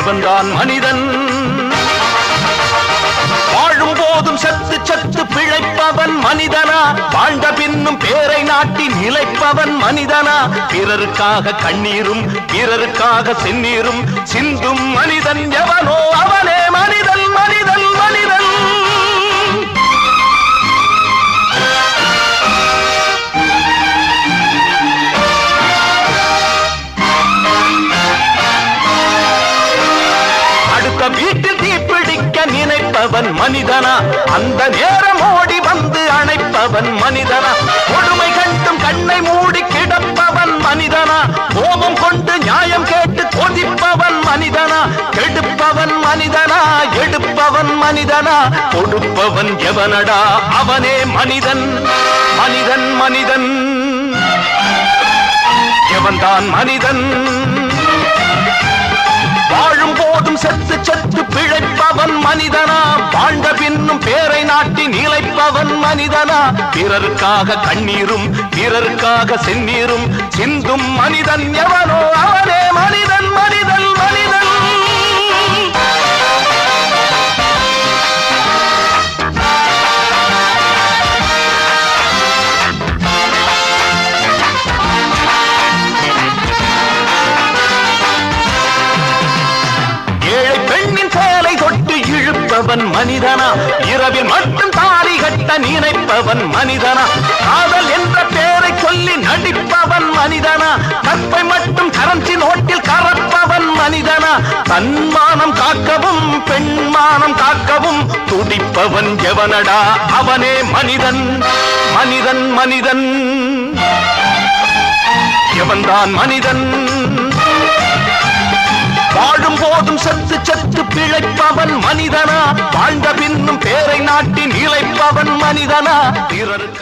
எவன்தான் மனிதன்? வாழும் போதும் சத்து சத்து பிழைப்பவன் மனிதனா? வாழ்ந்த பின்னும் பேரை நாட்டி நிலைப்பவன் மனிதனா? பிறருக்காக கண்ணீரும் பிறருக்காக செந்நீரும் சிந்தும் மனிதன் எவனோ அவனே மனிதன் மனிதன் மனிதன். வீட்டில் தீப்பிடிக்க நினைப்பவன் மனிதனா? அந்த நேரம் ஓடி வந்து அணைப்பவன் மனிதனா? கொடுமை கண்டும் கண்ணை மூடி கிடப்பவன் மனிதனா? கோபம் கொண்டு நியாயம் கேட்டு கொதிப்பவன் மனிதனா? கெடுப்பவன் மனிதனா? எடுப்பவன் மனிதனா? கொடுப்பவன் எவனடா? அவனே மனிதன் மனிதன் மனிதன். எவன்தான் மனிதன்? வாழும் போதும் செத்து செத்து பிழைப்பவன் மனிதனா? வாழ்ந்த பின்னும் பேரை நாட்டி நிலைப்பவன் மனிதனா? பிறருக்காக கண்ணீரும் பிறருக்காக செந்நீரும் சிந்தும் மனிதன் எவனோ அவனே மனிதன் மனிதன் மனிதன். மனிதனா? இரவில் மட்டும் தாலி கட்ட நினைப்பவன் மனிதனா? காதல் என்ற பெயரை சொல்லி நடிப்பவன் மனிதனா? கற்பை மட்டும் கரன்சி நோட்டில் கறப்பவன் மனிதனா? தன்மானம் காக்கவும் பெண்மானம் காக்கவும் துடிப்பவன் எவனடா? அவனே மனிதன் மனிதன் மனிதன். எவன்தான் மனிதன்? வாழும் போதும் சத்து சத்து பிழைப்பவன் மனிதனா? வாழ்ந்த பின்னும் பேரை நாட்டி நிலைப்பவன் மனிதனா? பிறருக்கு